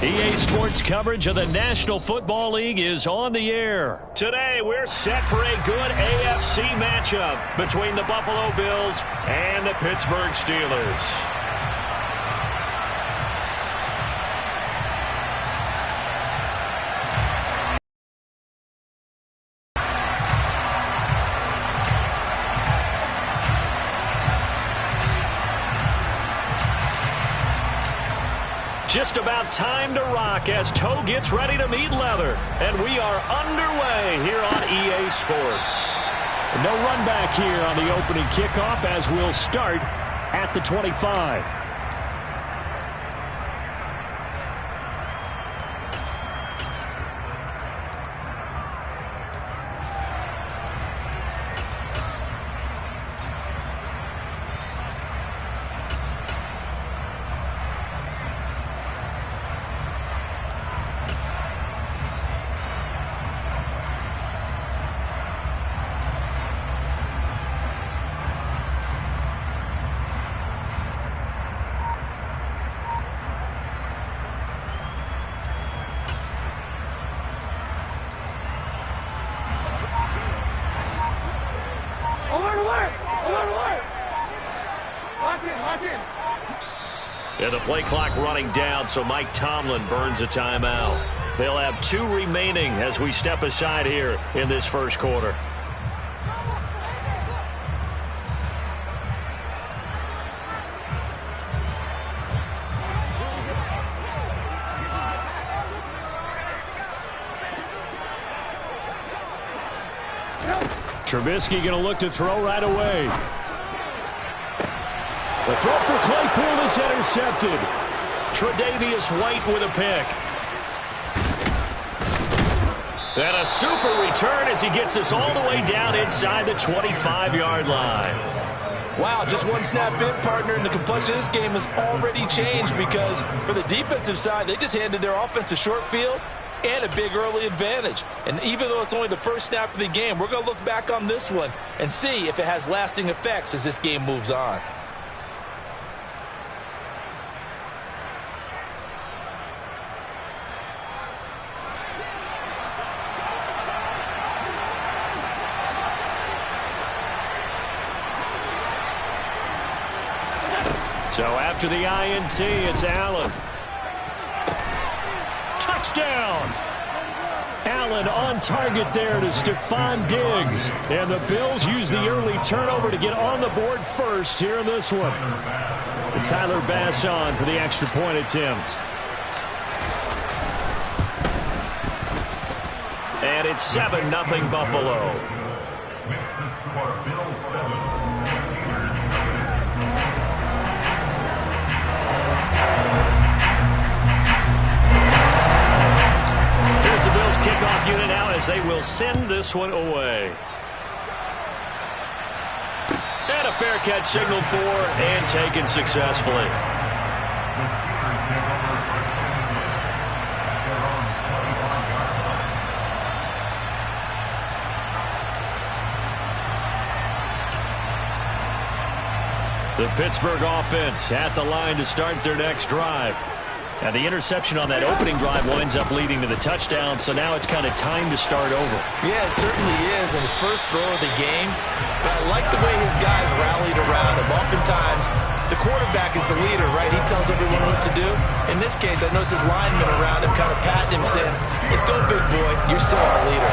EA Sports coverage of the National Football League is on the air. Today, we're set for a good AFC matchup between the Buffalo Bills and the Pittsburgh Steelers. Just about time to rock as toe gets ready to meet leather. And we are underway here on EA Sports. No run back here on the opening kickoff as we'll start at the 25. And the play clock running down, so Mike Tomlin burns a timeout. They'll have 2 remaining as we step aside here in this first quarter. Trubisky going to look to throw right away. The throw for Claypool is intercepted. Tre'Davious White with a pick. And a super return as he gets us all the way down inside the 25-yard line. Wow, just one snap in, partner, and the complexion of this game has already changed because for the defensive side, they just handed their offense a short field and a big early advantage. And even though it's only the first snap of the game, we're going to look back on this one and see if it has lasting effects as this game moves on. So after the INT, it's Allen. Touchdown! Allen on target there to Stephon Diggs. And the Bills use the early turnover to get on the board first here in this one. And Tyler Bass on for the extra point attempt. And it's 7-0 Buffalo. Bills 7. The Bills kickoff unit out as they will send this one away. And a fair catch signaled for and taken successfully. The Pittsburgh offense at the line to start their next drive. And the interception on that opening drive winds up leading to the touchdown, so now it's kind of time to start over. Yeah, it certainly is, and his first throw of the game. But I like the way his guys rallied around him. Oftentimes, the quarterback is the leader, right? He tells everyone what to do. In this case, I noticed his linemen around him kind of patting him, saying, "Let's go, big boy. You're still our leader."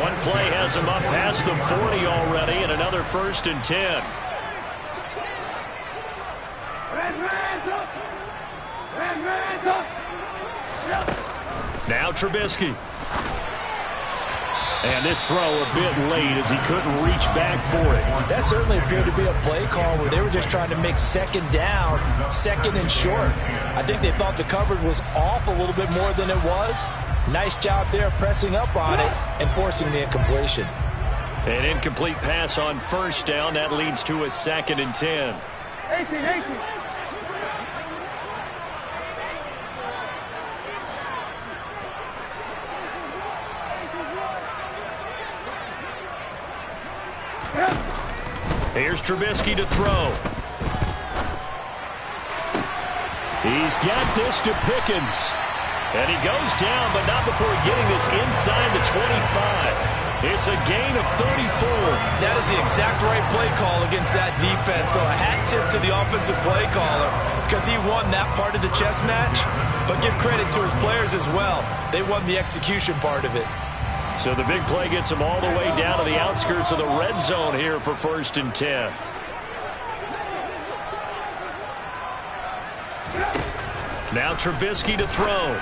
One play has him up past the 40 already, and another 1st and 10. Now Trubisky. And this throw a bit late as he couldn't reach back for it. That certainly appeared to be a play call where they were just trying to make second down, second and short. I think they thought the coverage was off a little bit more than it was. Nice job there pressing up on it and forcing the incompletion. An incomplete pass on 1st down. That leads to a 2nd and 10. 18. Here's Trubisky to throw. He's got this to Pickens. And he goes down, but not before getting this inside the 25. It's a gain of 34. That is the exact right play call against that defense. So a hat tip to the offensive play caller because he won that part of the chess match. But give credit to his players as well. They won the execution part of it. So the big play gets him all the way down to the outskirts of the red zone here for 1st and 10. Now Trubisky to throw.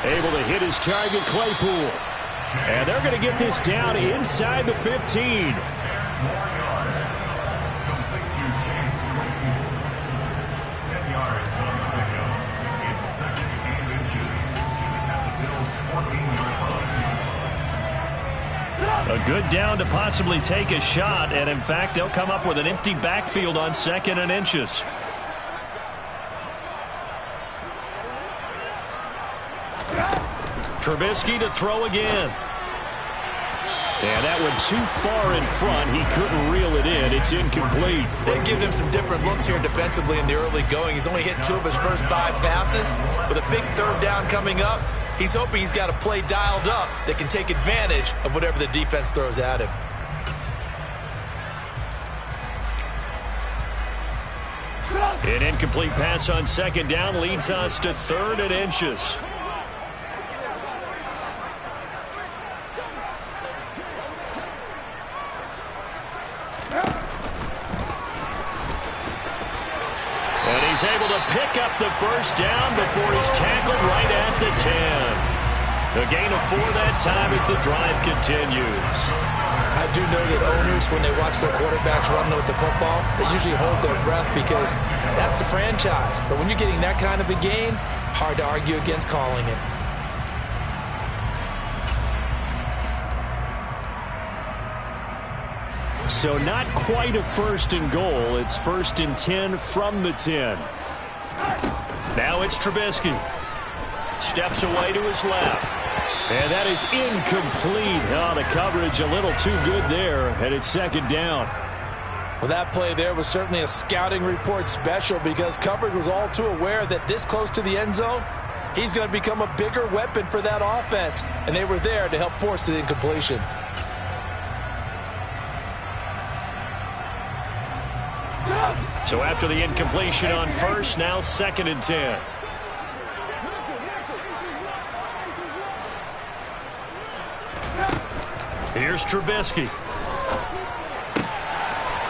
Able to hit his target, Claypool. And they're going to get this down inside the 15. A good down to possibly take a shot, and in fact, they'll come up with an empty backfield on 2nd and inches. Trubisky to throw again. And that went too far in front. He couldn't reel it in. It's incomplete. They've given him some different looks here defensively in the early going. He's only hit 2 of his first 5 passes. With a big 3rd down coming up, he's hoping he's got a play dialed up that can take advantage of whatever the defense throws at him. An incomplete pass on 2nd down leads us to 3rd and inches. And he's able to pick up the 1st down before he's tackled right at the 10. A gain of 4 that time as the drive continues. I do know that owners, when they watch their quarterbacks run with the football, they usually hold their breath because that's the franchise. But when you're getting that kind of a gain, hard to argue against calling it. So not quite a 1st and goal. It's 1st and 10 from the 10. Now it's Trubisky. Steps away to his left. And that is incomplete. Oh, the coverage a little too good there. And it's 2nd down. Well, that play there was certainly a scouting report special because coverage was all too aware that this close to the end zone, he's going to become a bigger weapon for that offense. And they were there to help force the incompletion. So after the incompletion on 1st, now 2nd and 10. Here's Trubisky.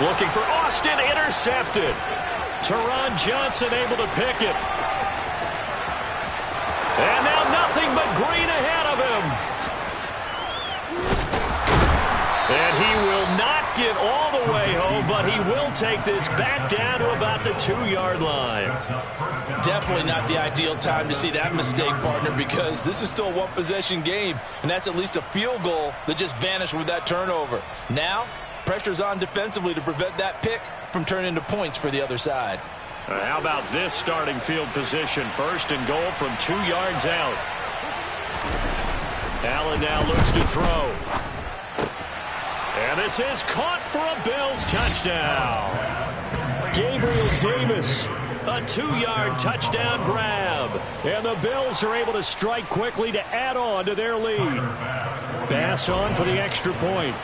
Looking for Austin, intercepted. Teron Johnson able to pick it. And now nothing but green ahead of him. And he will not get all the way home, but he will take this back down to about the 2-yard line. Definitely not the ideal time to see that mistake, partner, because this is still a one-possession game, and that's at least a field goal that just vanished with that turnover. Now, pressure's on defensively to prevent that pick from turning into points for the other side. How about this starting field position? 1st and goal from 2 yards out. Allen now looks to throw. And this is caught for a Bills touchdown. Gabriel Davis, a 2-yard touchdown grab. And the Bills are able to strike quickly to add on to their lead. Bass on for the extra point.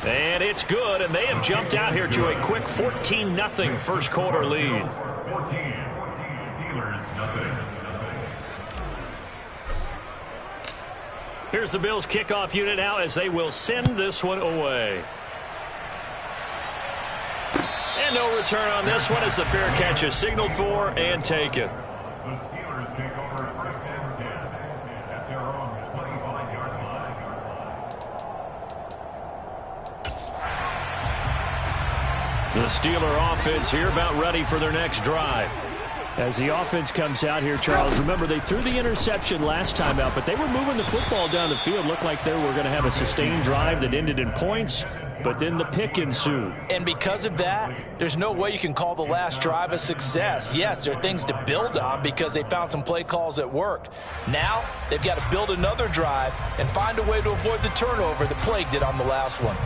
And it's good, and they have jumped out here to a quick 14-0 first quarter lead. 14, Steelers, nothing. Here's the Bills kickoff unit now as they will send this one away. And no return on this one as the fair catch is signaled for and taken. The Steelers take over 1st and 10 at their own 25-yard line. The Steeler offense here about ready for their next drive. As the offense comes out here, Charles, remember they threw the interception last time out, but they were moving the football down the field. Looked like they were going to have a sustained drive that ended in points, but then the pick ensued. And because of that, there's no way you can call the last drive a success. Yes, there are things to build on because they found some play calls that worked. Now, they've got to build another drive and find a way to avoid the turnover the plague did on the last one.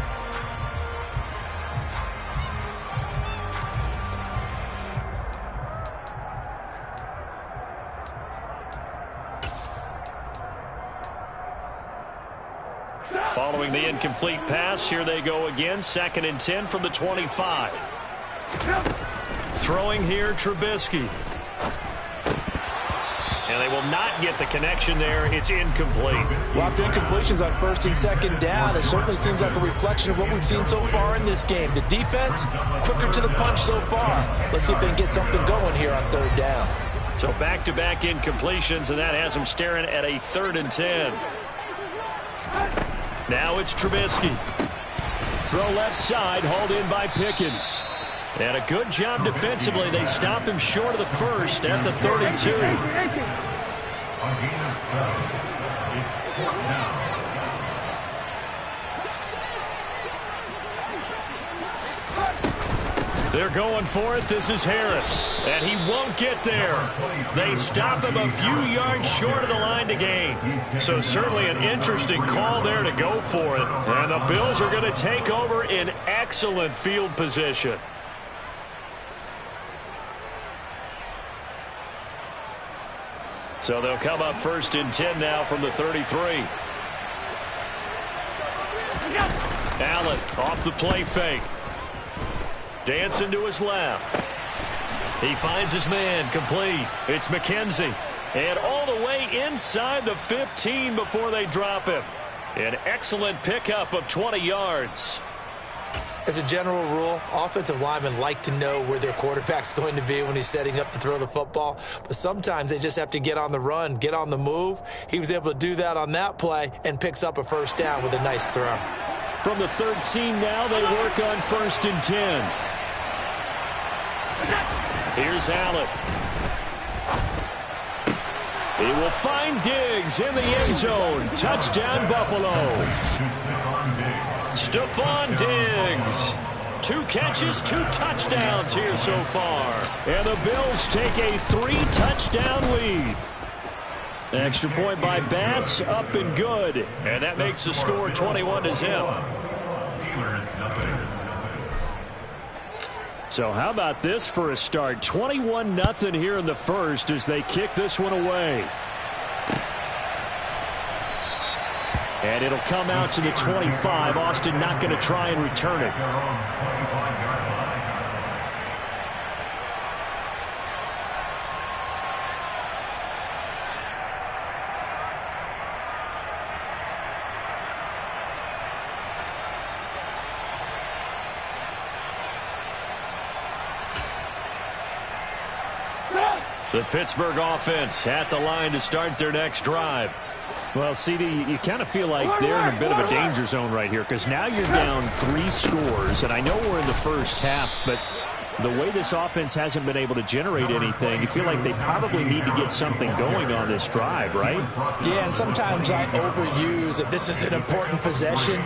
Following the incomplete pass, here they go again. 2nd and 10 from the 25. Throwing here, Trubisky. And they will not get the connection there. It's incomplete. Lots of incompletions on 1st and 2nd down. It certainly seems like a reflection of what we've seen so far in this game. The defense, quicker to the punch so far. Let's see if they can get something going here on 3rd down. So back-to-back incompletions, and that has them staring at a 3rd and 10. Now it's Trubisky. Throw left side, hauled in by Pickens. And a good job defensively. They stop him short of the first at the 32. They're going for it. This is Harris. And he won't get there. They stop him a few yards short of the line to gain. So certainly an interesting call there to go for it. And the Bills are going to take over in excellent field position. So they'll come up 1st and 10 now from the 33. Allen off the play fake. Dancing to his left. He finds his man complete. It's McKenzie. And all the way inside the 15 before they drop him. An excellent pickup of 20 yards. As a general rule, offensive linemen like to know where their quarterback's going to be when he's setting up to throw the football. But sometimes they just have to get on the run, get on the move. He was able to do that on that play and picks up a 1st down with a nice throw. From the 13 now, they work on 1st and 10. Here's Allen. He will find Diggs in the end zone. Touchdown, Buffalo. Stephon Diggs. 2 catches, 2 touchdowns here so far. And the Bills take a 3-touchdown lead. Extra point by Bass, up and good. And that makes the score 21-0. So how about this for a start? 21-0 here in the first as they kick this one away. And it'll come out to the 25. Austin not going to try and return it. The Pittsburgh offense at the line to start their next drive. Well, CD, you kind of feel like they're in a bit of a danger zone right here because now you're down 3 scores, and I know we're in the first half, but the way this offense hasn't been able to generate anything, you feel like they probably need to get something going on this drive, right? Yeah, and sometimes I overuse that this is an important possession,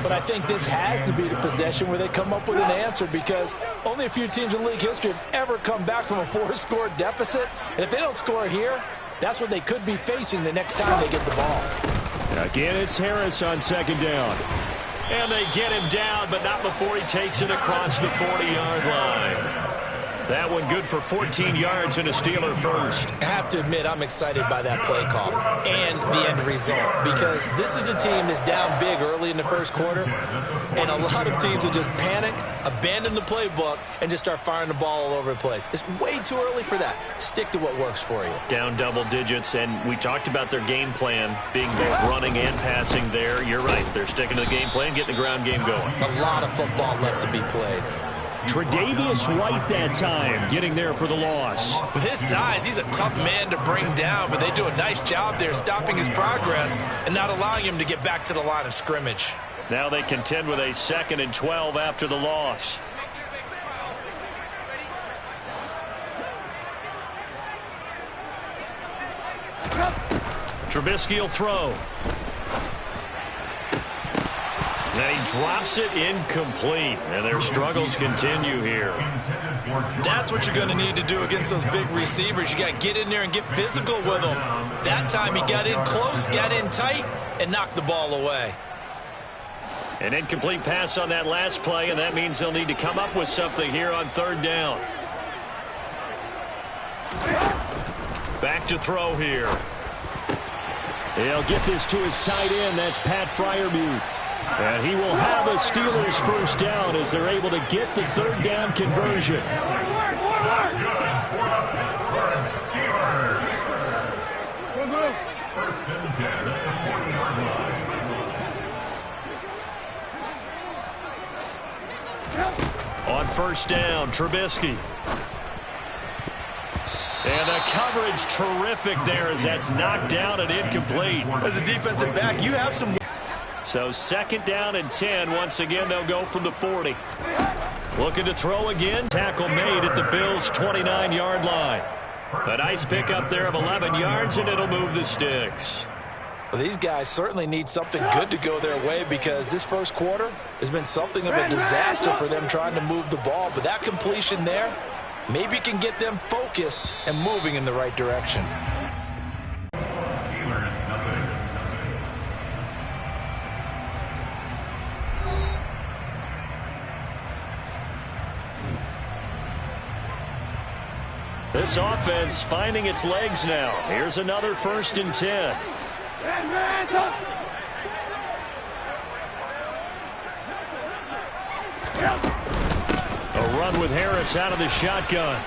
but I think this has to be the possession where they come up with an answer because only a few teams in league history have ever come back from a 4-score deficit, and if they don't score here, that's what they could be facing the next time they get the ball. Again, it's Harris on 2nd down. And they get him down, but not before he takes it across the 40-yard line. That one good for 14 yards and a Steeler first. I have to admit, I'm excited by that play call and the end result because this is a team that's down big early in the first quarter, and a lot of teams will just panic, abandon the playbook, and just start firing the ball all over the place. It's way too early for that. Stick to what works for you. Down double digits, and we talked about their game plan being both running and passing there. You're right. They're sticking to the game plan, getting the ground game going. A lot of football left to be played. Tre'Davious White that time, getting there for the loss. With his size, he's a tough man to bring down, but they do a nice job there stopping his progress and not allowing him to get back to the line of scrimmage. Now they contend with a 2nd and 12 after the loss. Trubisky will throw. And he drops it incomplete. And their struggles continue here. That's what you're going to need to do against those big receivers. You got to get in there and get physical with them. That time he got in close, got in tight, and knocked the ball away. An incomplete pass on that last play, and that means they'll need to come up with something here on 3rd down. Back to throw here. He'll get this to his tight end. That's Pat Freiermuth. And he will have a Steelers first down as they're able to get the third down conversion. First and 10 at the 40-yard line. On first down, Trubisky. And the coverage terrific there as that's knocked down and incomplete. As a defensive back, you have some... So second down and 10. Once again, they'll go from the 40. Looking to throw again. Tackle made at the Bills' 29-yard line. A nice pickup there of 11 yards, and it'll move the sticks. Well, these guys certainly need something good to go their way because this first quarter has been something of a disaster for them trying to move the ball. But that completion there maybe can get them focused and moving in the right direction. Steelers, nothing. This offense finding its legs now. Here's another first and 10. A run with Harris out of the shotgun.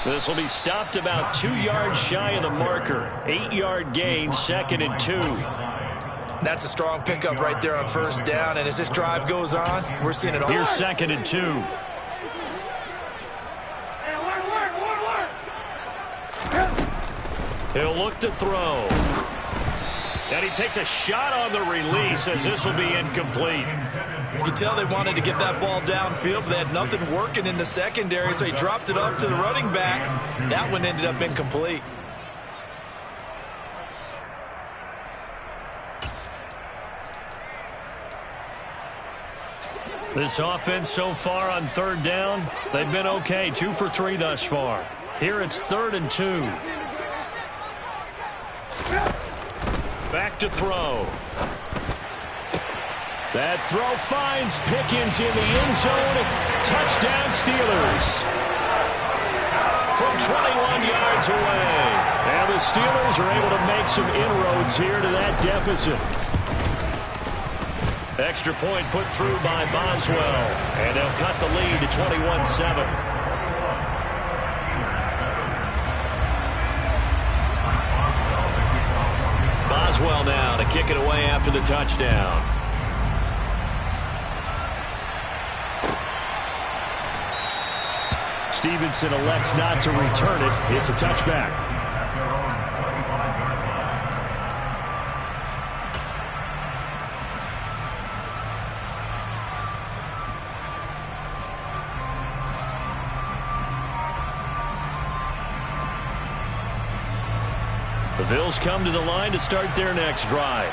This will be stopped about 2 yards shy of the marker. 8-yard gain, second and 2. That's a strong pickup right there on first down, and as this drive goes on, we're seeing it all. Here's second and 2. He'll look to throw. And he takes a shot on the release as this will be incomplete. You can tell they wanted to get that ball downfield, but they had nothing working in the secondary, so he dropped it off to the running back. That one ended up incomplete. This offense so far on third down, they've been okay. 2 for 3 thus far. Here it's third and 2. Back to throw. That throw finds Pickens in the end zone. Touchdown Steelers. From 21 yards away. And the Steelers are able to make some inroads here to that deficit. Extra point put through by Boswell. And they'll cut the lead to 21-7. Boswell now to kick it away after the touchdown. Stevenson elects not to return it. It's a touchback. The Bills come to the line to start their next drive.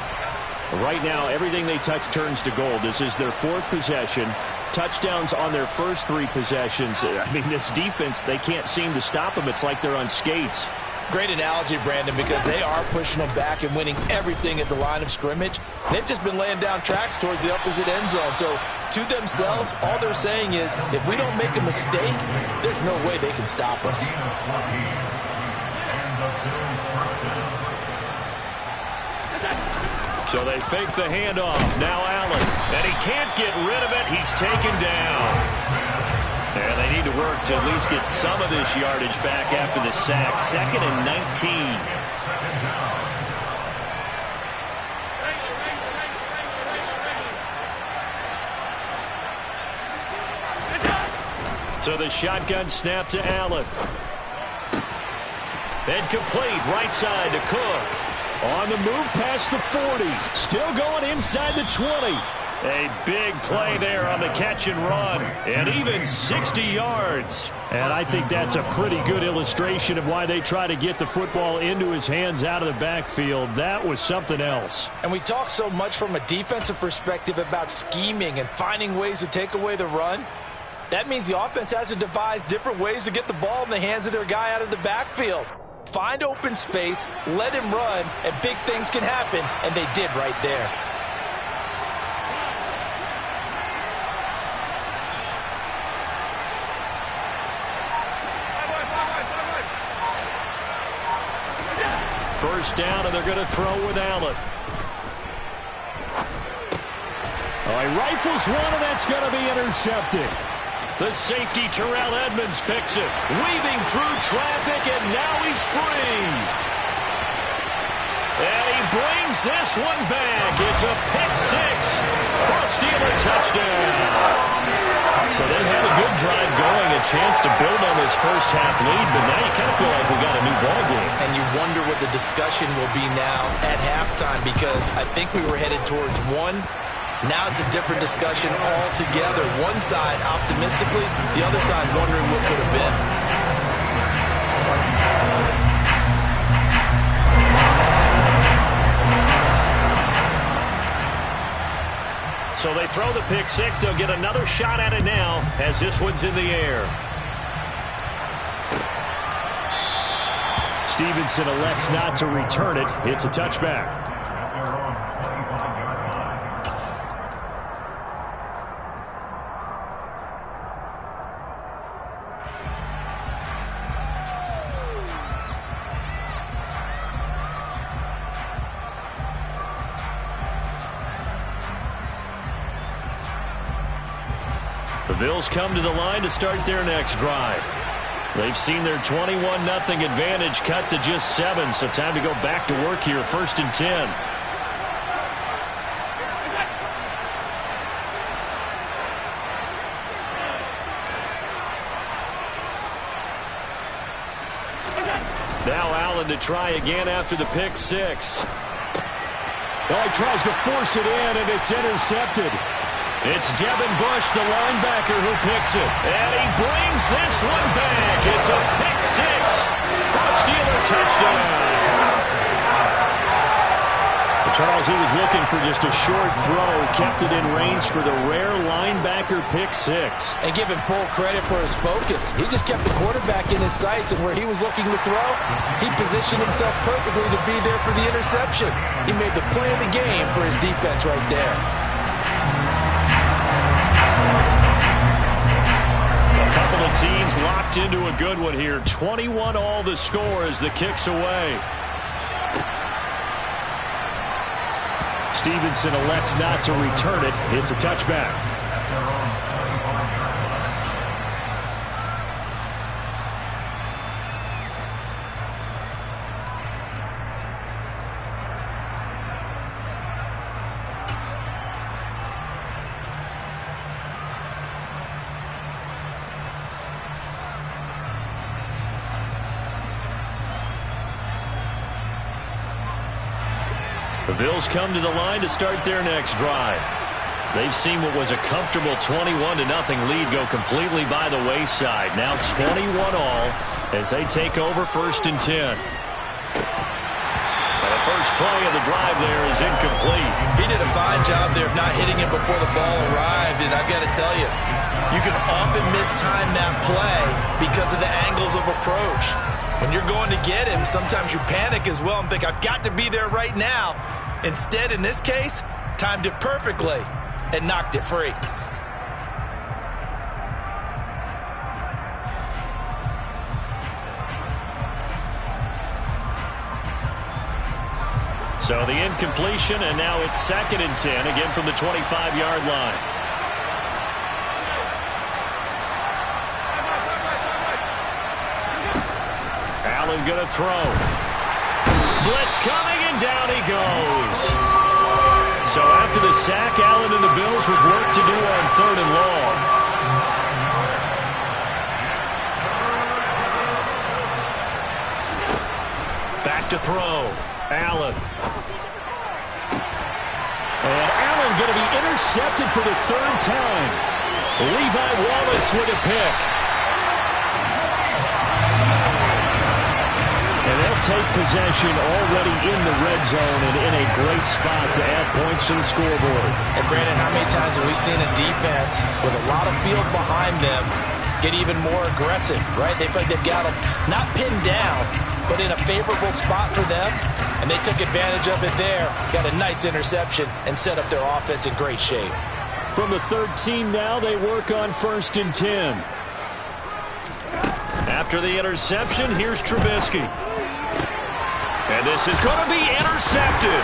Right now, everything they touch turns to gold. This is their 4th possession. Touchdowns on their first 3 possessions. I mean, this defense, they can't seem to stop them. It's like they're on skates. Great analogy, Brandon, because they are pushing them back and winning everything at the line of scrimmage. They've just been laying down tracks towards the opposite end zone. So, to themselves, all they're saying is, if we don't make a mistake, there's no way they can stop us. So they fake the handoff. Now Allen. And he can't get rid of it. He's taken down. And they need to work to at least get some of this yardage back after the sack. 2nd and 19. So the shotgun snap to Allen. And complete right side to Cook. On the move past the 40. Still going inside the 20. A big play there on the catch and run. And even 60 yards. And I think that's a pretty good illustration of why they try to get the football into his hands out of the backfield. That was something else. And we talk so much from a defensive perspective about scheming and finding ways to take away the run. That means the offense has to devise different ways to get the ball in the hands of their guy out of the backfield. Find open space, let him run, and big things can happen, and they did right there. First down, and they're going to throw with Allen. Oh, he rifles one, and that's going to be intercepted. The safety, Terrell Edmonds, picks it. Weaving through traffic, and now he's free. And he brings this one back. It's a pick six for a Steeler touchdown. So they had a good drive going, a chance to build on this first half lead, but now you kind of feel like we got a new ball game. And you wonder what the discussion will be now at halftime, because I think we were headed towards one. Now it's a different discussion altogether. One side optimistically, the other side wondering what could have been. So they throw the pick six. They'll get another shot at it now as this one's in the air. Stevenson elects not to return it. It's a touchback. The Bills come to the line to start their next drive. They've seen their 21-0 advantage cut to just 7, so time to go back to work here, 1st and 10. Now Allen to try again after the pick six. Oh, he tries to force it in, and it's intercepted. It's Devin Bush, the linebacker, who picks it. And he brings this one back. It's a pick six for a Steeler touchdown. Charles, he was looking for just a short throw, kept it in range for the rare linebacker pick six. And give him full credit for his focus. He just kept the quarterback in his sights, and where he was looking to throw, he positioned himself perfectly to be there for the interception. He made the play of the game for his defense right there. Teams locked into a good one here. 21-all the score as the kick's away. Stevenson elects not to return it. It's a touchback. The Bills come to the line to start their next drive. They've seen what was a comfortable 21-0 lead go completely by the wayside. Now 21-all as they take over 1st and 10. And the first play of the drive there is incomplete. He did a fine job there of not hitting him before the ball arrived, and I've got to tell you, you can often mistime that play because of the angles of approach. When you're going to get him, sometimes you panic as well and think, I've got to be there right now. Instead, in this case, timed it perfectly and knocked it free. So the incompletion, and now it's 2nd and 10, again from the 25-yard line. Allen going to throw. Blitz coming, and down he goes. So after the sack, Allen and the Bills with work to do on 3rd and long. Back to throw. Allen. And Allen going to be intercepted for the 3rd time. Levi Wallace with a pick. And they'll take possession already in the red zone and in a great spot to add points to the scoreboard. And Brandon, how many times have we seen a defense with a lot of field behind them get even more aggressive, right? They feel like they've got them not pinned down, but in a favorable spot for them, and they took advantage of it there. Got a nice interception and set up their offense in great shape. From the 13 now, they work on 1st and 10. After the interception, here's Trubisky. And this is going to be intercepted.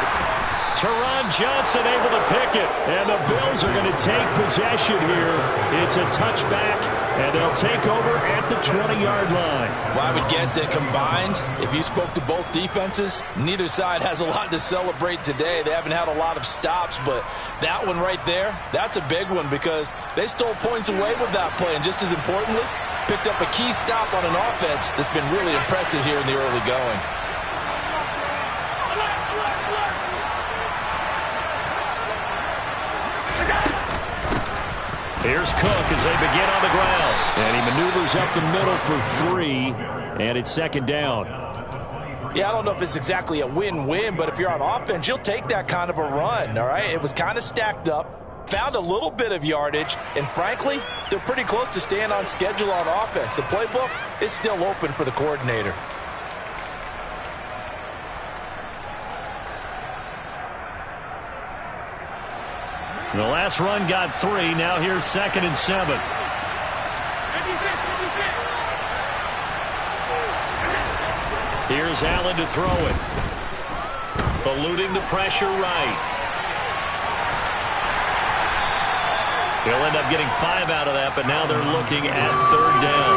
Teron Johnson able to pick it. And the Bills are going to take possession here. It's a touchback, and they'll take over at the 20-yard line. Well, I would guess that combined, if you spoke to both defenses, neither side has a lot to celebrate today. They haven't had a lot of stops, but that one right there, that's a big one because they stole points away with that play. And just as importantly, picked up a key stop on an offense that's been really impressive here in the early going. Here's Cook as they begin on the ground. And he maneuvers up the middle for 3, and it's second down. Yeah, I don't know if it's exactly a win-win, but if you're on offense, you'll take that kind of a run, all right? It was kind of stacked up, found a little bit of yardage, and frankly, they're pretty close to staying on schedule on offense. The playbook is still open for the coordinator. The last run got 3. Now here's 2nd and 7. Here's Allen to throw it. Eluding the pressure right. He'll end up getting 5 out of that, but now they're looking at 3rd down.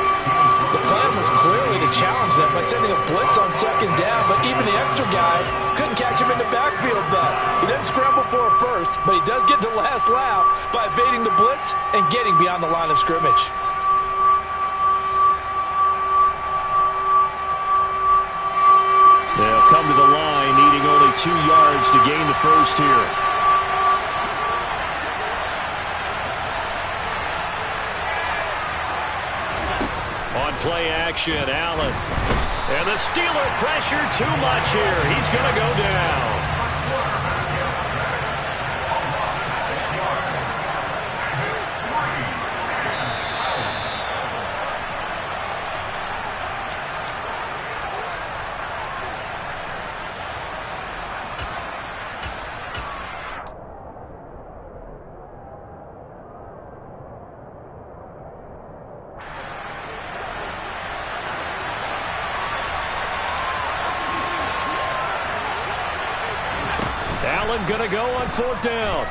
The plan was clearly to challenge them by sending a blitz on 2nd down, but even the extra guys couldn't catch him in the backfield though. He didn't scramble for a first, but he does get the last laugh by evading the blitz and getting beyond the line of scrimmage. They'll come to the line, needing only 2 yards to gain the first here. On play action, Allen. And the Steeler pressure too much here. He's going to go down. Allen going to go on 4th down.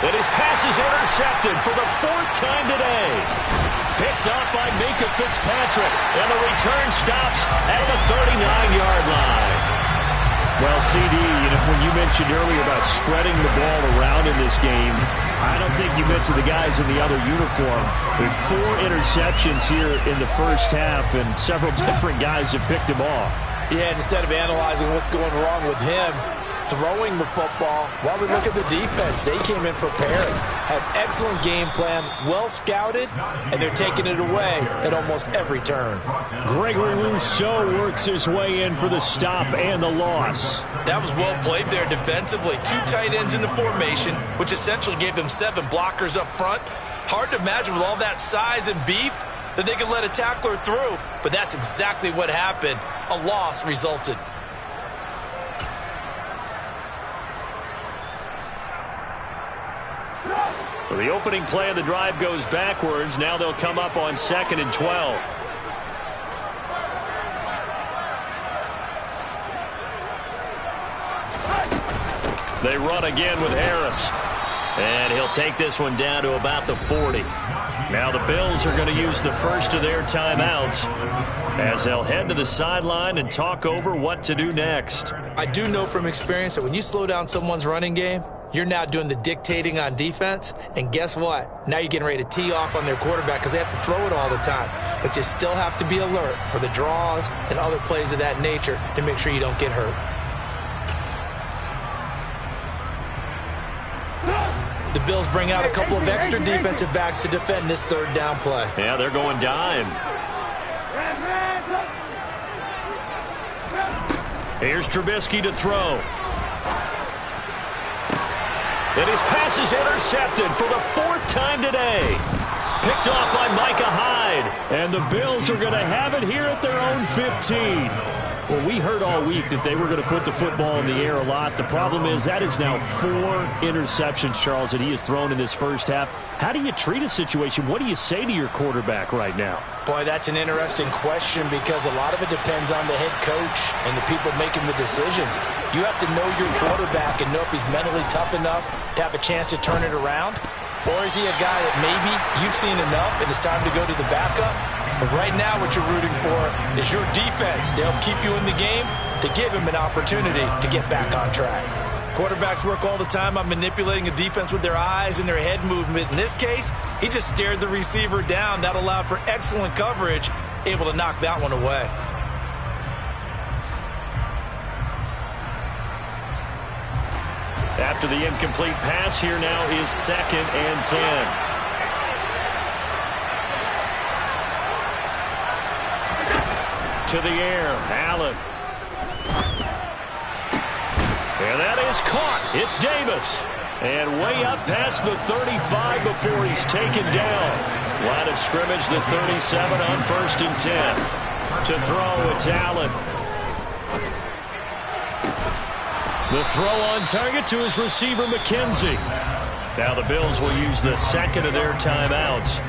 And his pass is intercepted for the 4th time today. Picked up by Minka Fitzpatrick. And the return stops at the 39-yard line. Well, CD, when you mentioned earlier about spreading the ball around in this game, I don't think you mentioned the guys in the other uniform. With 4 interceptions here in the first half, and several different guys have picked him off. Yeah, instead of analyzing what's going wrong with him, throwing the football, while we look at the defense, they came in prepared, had excellent game plan, well scouted, and they're taking it away at almost every turn. Gregory Rousseau works his way in for the stop and the loss. That was well played there defensively. 2 tight ends in the formation, which essentially gave them 7 blockers up front. Hard to imagine with all that size and beef that they could let a tackler through, but that's exactly what happened. A loss resulted. So the opening play of the drive goes backwards. Now they'll come up on 2nd and 12. They run again with Harris. And he'll take this one down to about the 40. Now the Bills are going to use the first of their timeouts as they'll head to the sideline and talk over what to do next. I do know from experience that when you slow down someone's running game, you're now doing the dictating on defense. And guess what? Now you're getting ready to tee off on their quarterback because they have to throw it all the time. But you still have to be alert for the draws and other plays of that nature to make sure you don't get hurt. The Bills bring out a couple of extra defensive backs to defend this 3rd down play. Yeah, they're going dime. Here's Trubisky to throw. And his pass is intercepted for the 4th time today. Picked off by Micah Hyde. And the Bills are going to have it here at their own 15. Well, we heard all week that they were going to put the football in the air a lot. The problem is that is now 4 interceptions, Charles, that he has thrown in this first half. How do you treat a situation? What do you say to your quarterback right now? Boy, that's an interesting question because a lot of it depends on the head coach and the people making the decisions. You have to know your quarterback and know if he's mentally tough enough to have a chance to turn it around. Or is he a guy that maybe you've seen enough and it's time to go to the backup? But right now what you're rooting for is your defense. They'll keep you in the game to give him an opportunity to get back on track. Quarterbacks work all the time on manipulating a defense with their eyes and their head movement. In this case, he just stared the receiver down. That allowed for excellent coverage, able to knock that one away. After the incomplete pass, here now is 2nd and 10. To the air, Allen. And that is caught. It's Davis. And way up past the 35 before he's taken down. Line of scrimmage, the 37 on 1st and 10. To throw, it's Allen. The throw on target to his receiver, McKenzie. Now the Bills will use the 2nd of their timeouts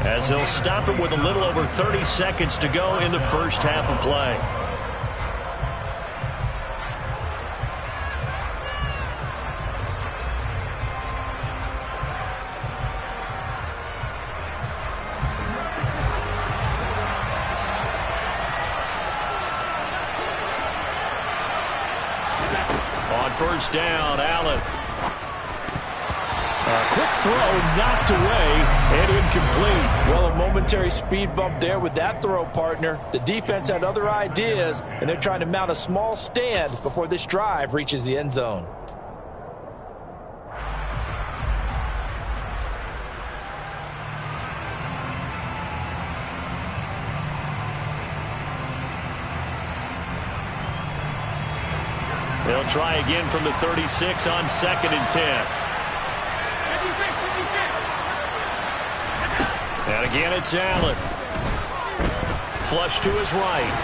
as they'll stop it with a little over 30 seconds to go in the first half of play. On 1st down, Allen. A quick throw knocked away and incomplete. Well, a momentary speed bump there with that throw, partner. The defense had other ideas, and they're trying to mount a small stand before this drive reaches the end zone. They'll try again from the 36 on 2nd and 10. And again, it's Allen. Flush to his right.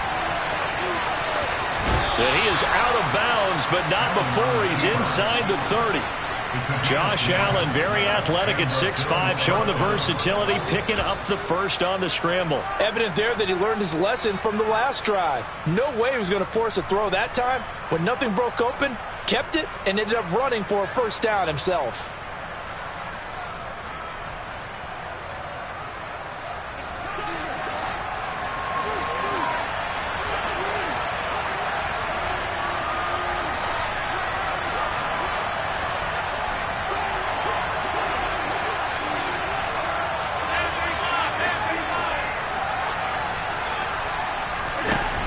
And he is out of bounds, but not before he's inside the 30. Josh Allen, very athletic at 6'5", showing the versatility, picking up the first on the scramble. Evident there that he learned his lesson from the last drive. No way he was going to force a throw that time. When nothing broke open, kept it, and ended up running for a 1st down himself.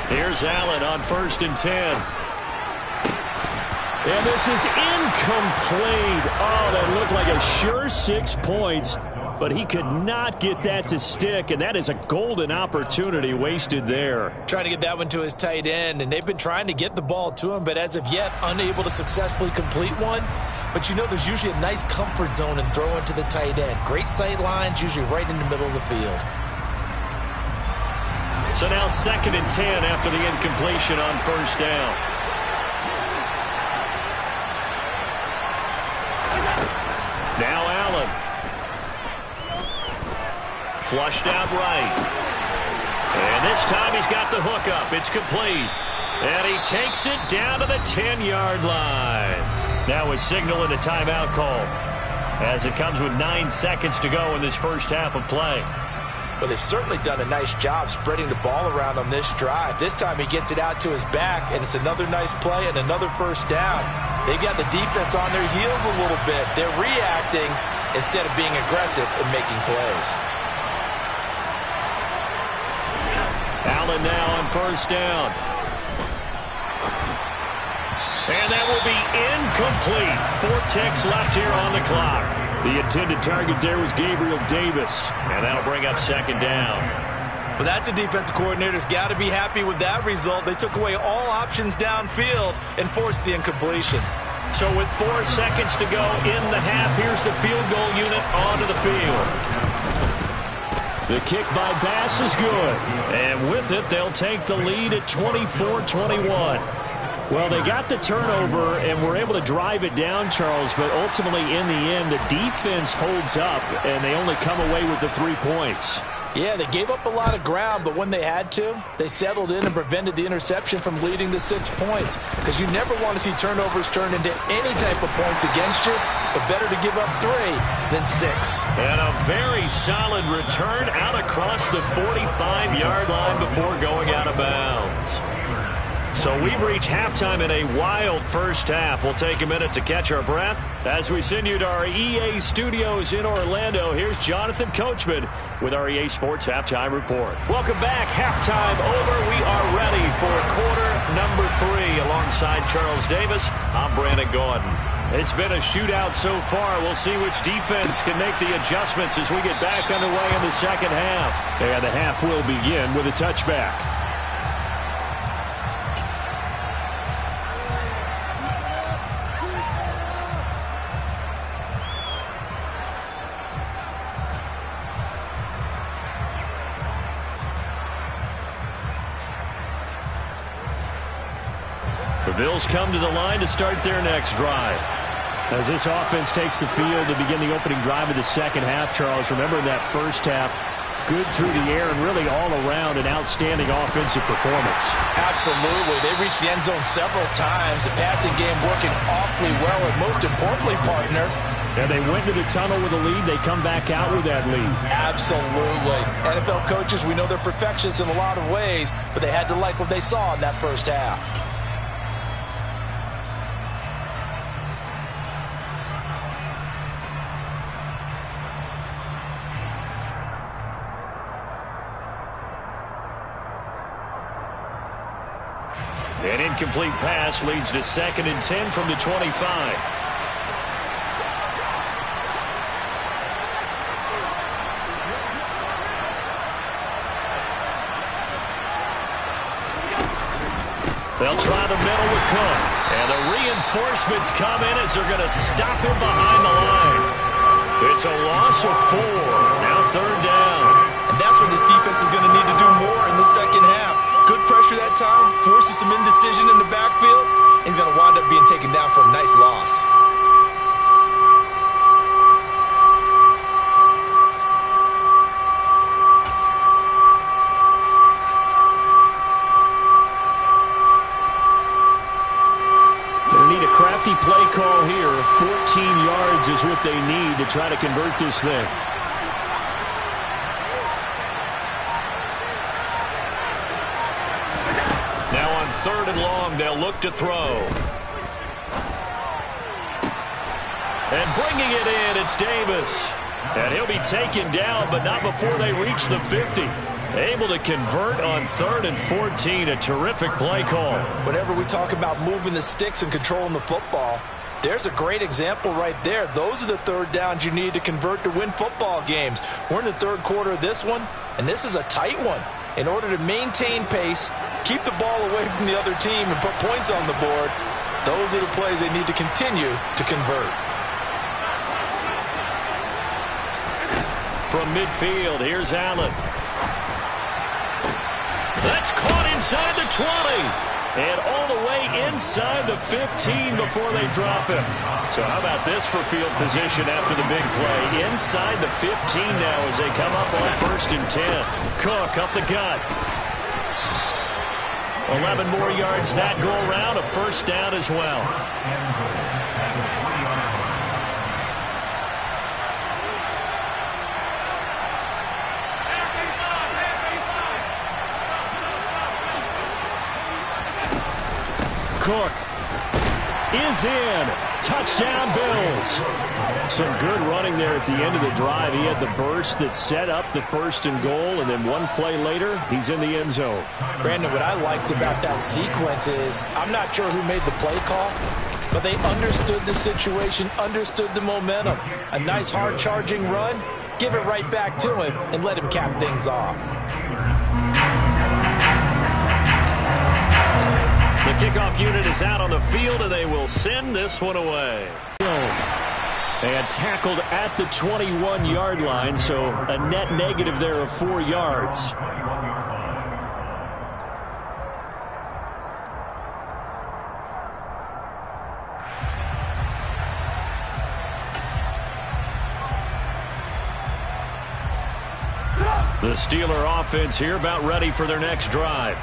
Here's Allen on 1st and 10. And this is incomplete. Oh, that looked like a sure 6 points, but he could not get that to stick, and that is a golden opportunity wasted there. Trying to get that one to his tight end, and they've been trying to get the ball to him, but as of yet, unable to successfully complete one. But you know there's usually a nice comfort zone in throwing to the tight end. Great sight lines, usually right in the middle of the field. So now 2nd and 10 after the incompletion on 1st down. Now Allen. Flushed out right. And this time he's got the hook up. It's complete. And he takes it down to the 10-yard line. Now a signal and a timeout call as it comes with 9 seconds to go in this first half of play. But they've certainly done a nice job spreading the ball around on this drive. This time he gets it out to his back, and it's another nice play and another 1st down. They've got the defense on their heels a little bit. They're reacting instead of being aggressive and making plays. Allen now on 1st down. And that will be incomplete. 4 ticks left here on the clock. The intended target there was Gabriel Davis, and that'll bring up 2nd down. Well, that's a defensive coordinator's got to be happy with that result. They took away all options downfield and forced the incompletion. So with 4 seconds to go in the half, here's the field goal unit onto the field. The kick by Bass is good. And with it, they'll take the lead at 24-21. Well, they got the turnover and were able to drive it down, Charles, but ultimately in the end, the defense holds up, and they only come away with the 3 points. Yeah, they gave up a lot of ground, but when they had to, they settled in and prevented the interception from leading to 6 points. Because you never want to see turnovers turn into any type of points against you, but better to give up 3 than 6. And a very solid return out across the 45-yard line before going out of bounds. So we've reached halftime in a wild first half. We'll take a minute to catch our breath as we send you to our EA studios in Orlando. Here's Jonathan Coachman with our EA Sports Halftime Report. Welcome back. Halftime over. We are ready for quarter number 3. Alongside Charles Davis, I'm Brandon Gordon. It's been a shootout so far. We'll see which defense can make the adjustments as we get back underway in the second half. And the half will begin with a touchback. The Bills come to the line to start their next drive. As this offense takes the field to begin the opening drive of the second half, Charles, remember in that first half, good through the air and really all around an outstanding offensive performance. Absolutely. They reached the end zone several times. The passing game working awfully well, and most importantly, partner, and they went to the tunnel with a lead. They come back out with that lead. Absolutely. NFL coaches, we know they're perfectionists in a lot of ways, but they had to like what they saw in that first half. An incomplete pass leads to 2nd and 10 from the 25. They'll try the middle with Cook. And the reinforcements come in as they're going to stop him behind the line. It's a loss of 4. Now 3rd down. And that's what this defense is going to need to do more in the second half. Good pressure that time, forces some indecision in the backfield. He's going to wind up being taken down for a nice loss. They need a crafty play call here. 14 yards is what they need to try to convert this thing. Now on 3rd and long, they'll look to throw. And bringing it in, it's Davis. And he'll be taken down, but not before they reach the 50. Able to convert on 3rd and 14. A terrific play call. Whenever we talk about moving the sticks and controlling the football, there's a great example right there. Those are the 3rd downs you need to convert to win football games. We're in the 3rd quarter of this one, and this is a tight one. In order to maintain pace, keep the ball away from the other team, and put points on the board, those are the plays they need to continue to convert. From midfield, here's Allen. That's caught inside the 20. And all the way inside the 15 before they drop him. So how about this for field position after the big play? Inside the 15 now as they come up on 1st and 10. Cook up the gut. 11 more yards that go around. A 1st down as well. Cook is in. Touchdown, Bills. Some good running there at the end of the drive. He had the burst that set up the 1st and goal, and then one play later, he's in the end zone. Brandon, what I liked about that sequence is I'm not sure who made the play call, but they understood the situation, understood the momentum. A nice hard-charging run, give it right back to him, and let him cap things off. The kickoff unit is out on the field, and they will send this one away. And tackled at the 21-yard line, so a net negative there of 4 yards. The Steeler offense here about ready for their next drive.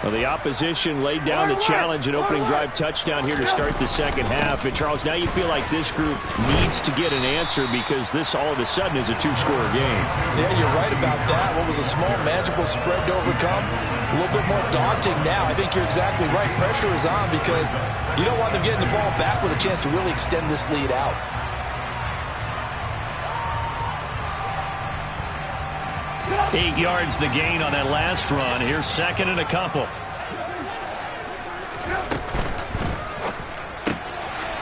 Well, the opposition laid down the challenge and opening drive touchdown here to start the second half. And, Charles, now you feel like this group needs to get an answer because this all of a sudden is a two-score game. Yeah, you're right about that. What was a small, manageable spread to overcome, a little bit more daunting now. I think you're exactly right. Pressure is on because you don't want them getting the ball back with a chance to really extend this lead out. Eight yards the gain on that last run. Here's second and a couple.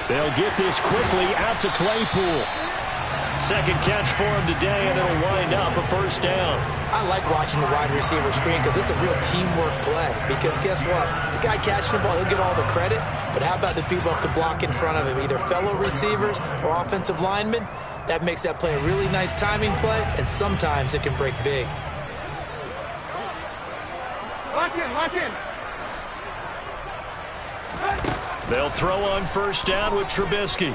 They'll get this quickly out to Claypool. Second catch for him today, and it'll wind up a first down. I like watching the wide receiver screen because it's a real teamwork play. Because guess what? The guy catching the ball, he'll get all the credit. But how about the people have to block in front of him, either fellow receivers or offensive linemen? That makes that play a really nice timing play, and sometimes it can break big. Lock in. They'll throw on first down with Trubisky.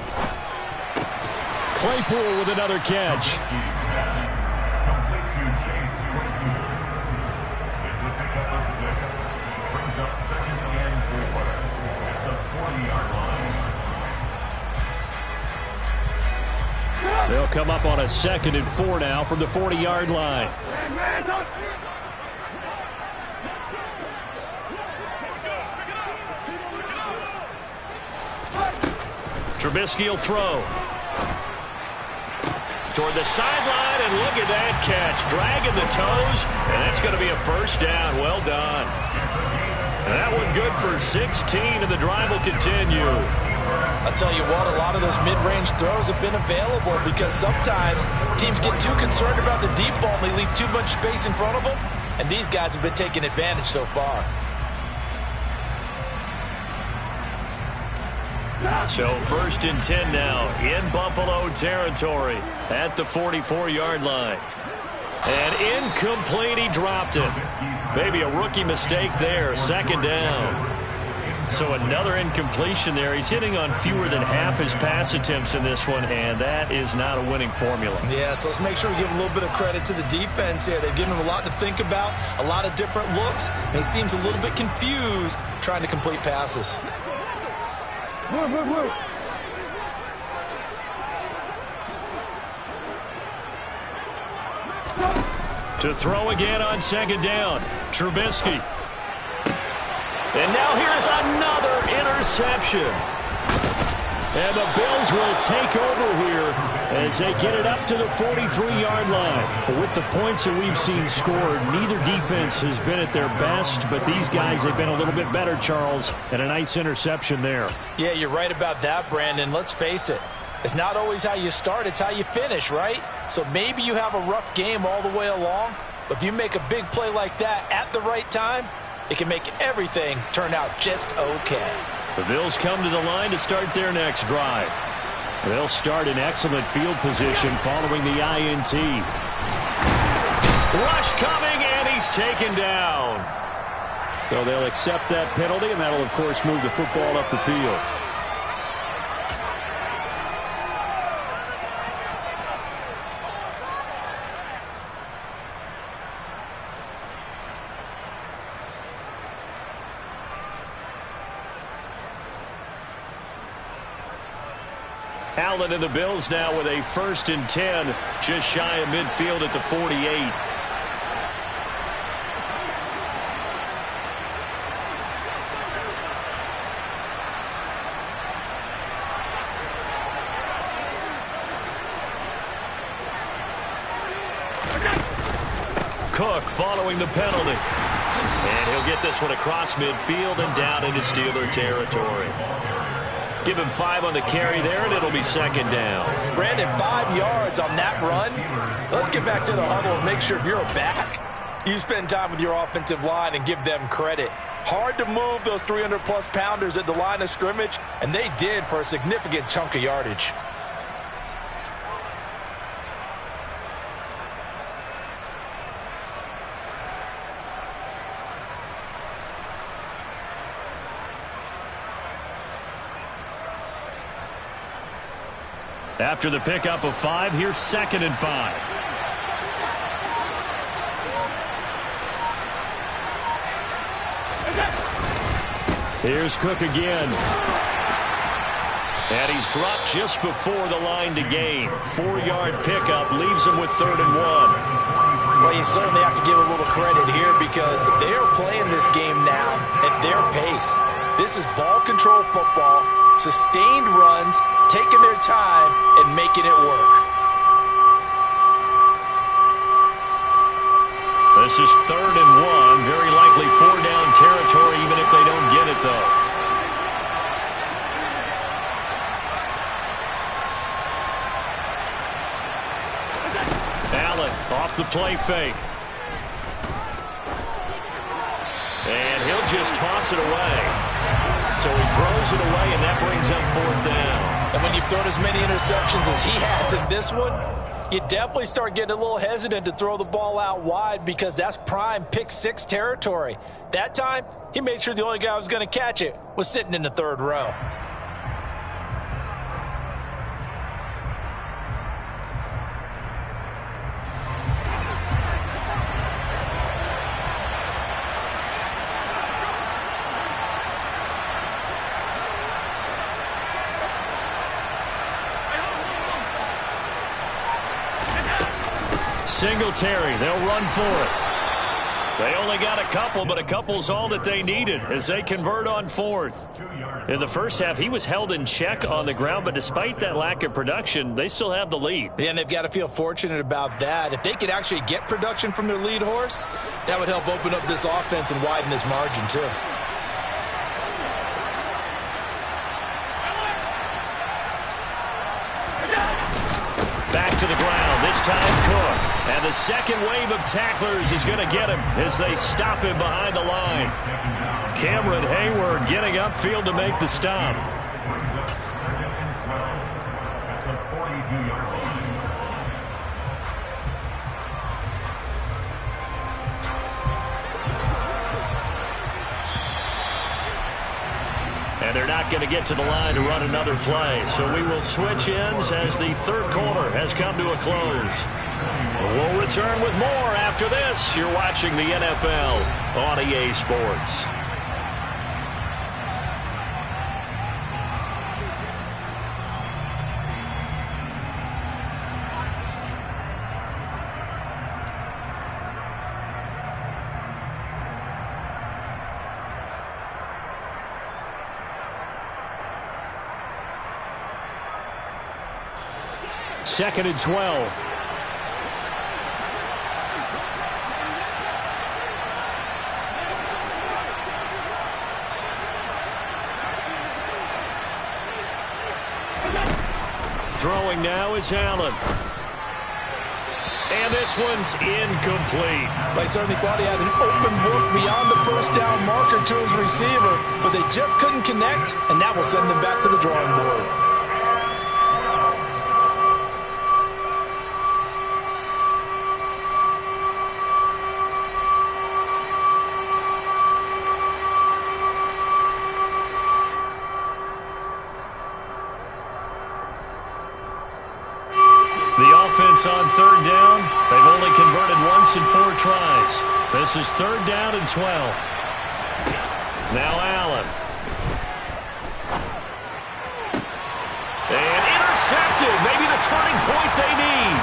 Claypool with another catch. Complete to Chase Claypool. It's the pickup of 6. Brings up 2nd and 4 at the 40-yard line. They'll come up on a 2nd and 4 now from the 40-yard line. Trubisky will throw. Toward the sideline, and look at that catch. Dragging the toes, and that's going to be a first down. Well done. And that one good for 16, and the drive will continue. I'll tell you what, a lot of those mid-range throws have been available because sometimes teams get too concerned about the deep ball and they leave too much space in front of them, and these guys have been taking advantage so far. So 1st and 10 now in Buffalo territory at the 44-yard line. And incomplete, he dropped it. Maybe a rookie mistake there, 2nd down. So another incompletion there. He's hitting on fewer than half his pass attempts in this one, and that is not a winning formula. Yeah, so let's make sure we give a little bit of credit to the defense here. They've given him a lot to think about, a lot of different looks, and he seems a little bit confused trying to complete passes. To throw again on 2nd down, Trubisky. And now here's another interception. And the Bills will take over here as they get it up to the 43-yard line. With the points that we've seen scored, neither defense has been at their best, but these guys have been a little bit better, Charles, and a nice interception there. Yeah, you're right about that, Brandon. Let's face it. It's not always how you start, it's how you finish, right? So maybe you have a rough game all the way along, but if you make a big play like that at the right time, it can make everything turn out just okay. The Bills come to the line to start their next drive. They'll start in excellent field position following the INT. Rush coming, and he's taken down. So they'll accept that penalty, and that'll, of course, move the football up the field. Allen and the Bills now with a 1st and 10, just shy of midfield at the 48. Cook following the penalty. And he'll get this one across midfield and down into Steeler territory. Give him 5 on the carry there, and it'll be 2nd down. Brandon, 5 yards on that run. Let's get back to the huddle and make sure if you're a back, you spend time with your offensive line and give them credit. Hard to move those 300-plus pounders at the line of scrimmage, and they did for a significant chunk of yardage. After the pickup of 5, here's 2nd and 5. Here's Cook again. And he's dropped just before the line to gain. 4-yard pickup leaves him with 3rd and 1. Well, you certainly have to give a little credit here because they are playing this game now at their pace. This is ball control football, sustained runs, taking their time and making it work. This is 3rd and 1. Very likely 4-down territory, even if they don't get it, though. Allen off the play fake. And he'll just toss it away. So he throws it away, and that brings up 4th down. And when you've thrown as many interceptions as he has in this one, you definitely start getting a little hesitant to throw the ball out wide because that's prime pick 6 territory. That time, he made sure the only guy who was going to catch it was sitting in the 3rd row. Singletary, they'll run for it. They only got a couple, but a couple's all that they needed as they convert on 4th. In the first half, he was held in check on the ground, but despite that lack of production, they still have the lead. Yeah, and they've got to feel fortunate about that. If they could actually get production from their lead horse, that would help open up this offense and widen this margin too. Back to the ground, this time Cook. And the second wave of tacklers is going to get him as they stop him behind the line. Cameron Hayward getting upfield to make the stop. Brings up 2nd and 12 at the 42-yard line. And they're not going to get to the line to run another play. So we will switch ends as the 3rd quarter has come to a close. We'll return with more after this. You're watching the NFL on EA Sports. Second and 12. Throwing now is Allen. And this one's incomplete. I certainly thought he had an open look beyond the 1st down marker to his receiver, but they just couldn't connect, and that will send them back to the drawing board. On 3rd down, they've only converted once in 4 tries. This is 3rd down and 12. Now Allen. And intercepted. Maybe the turning point they need.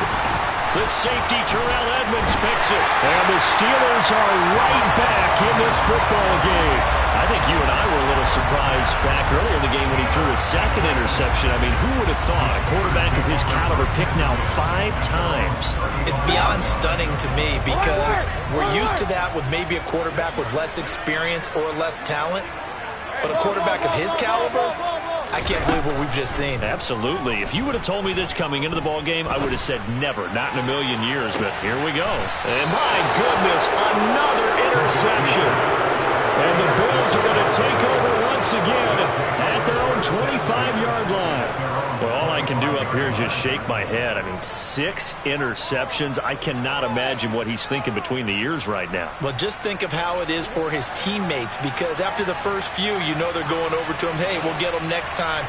The safety, Terrell Edmonds, picks it. And the Steelers are right back in this football game. I think you and I were a little surprised back earlier in the game when he threw his 2nd interception. I mean, who would have thought a quarterback of his caliber picked now 5 times? It's beyond stunning to me because we're used to that with maybe a quarterback with less experience or less talent. But a quarterback of his caliber, I can't believe what we've just seen. Absolutely. If you would have told me this coming into the ball game, I would have said never, not in a million years. But here we go. And my goodness, another interception. And the Bills are going to take over once again at their own 25-yard line. Well, all I can do up here is just shake my head. I mean, 6 interceptions. I cannot imagine what he's thinking between the ears right now. Well, just think of how it is for his teammates, because after the first few, you know they're going over to him, hey, we'll get them next time.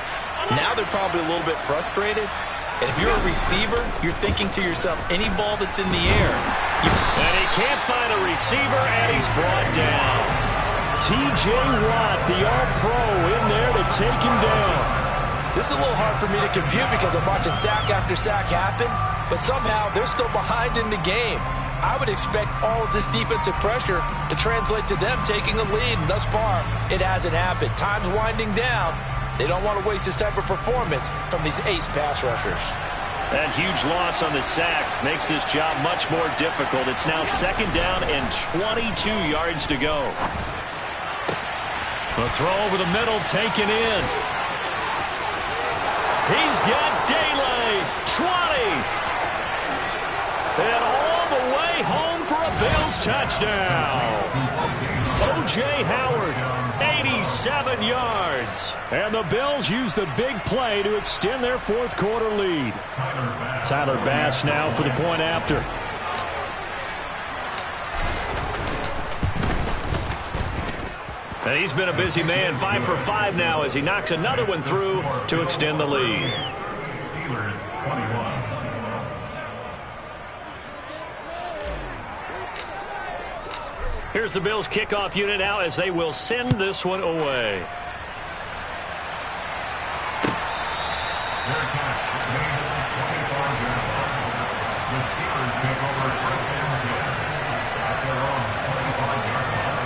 Now they're probably a little bit frustrated. And if you're a receiver, you're thinking to yourself, any ball that's in the air. And he can't find a receiver, and he's brought down. T.J. Watt, the All-Pro, in there to take him down. This is a little hard for me to compute because I'm watching sack after sack happen, but somehow they're still behind in the game. I would expect all of this defensive pressure to translate to them taking a lead, and thus far, it hasn't happened. Time's winding down. They don't want to waste this type of performance from these ace pass rushers. That huge loss on the sack makes this job much more difficult. It's now 2nd down and 22 yards to go. The throw over the middle taken in. He's got Daly. 20. And all the way home for a Bills touchdown. O.J. Howard, 87 yards. And the Bills use the big play to extend their 4th quarter lead. Tyler Bass now for the point after. And he's been a busy man, 5 for 5 now as he knocks another one through to extend the lead. Steelers 21. Here's the Bills kickoff unit now as they will send this one away. Their catch made at the 24-yard line. The Steelers take over 1st and 10 at their own 25-yard line.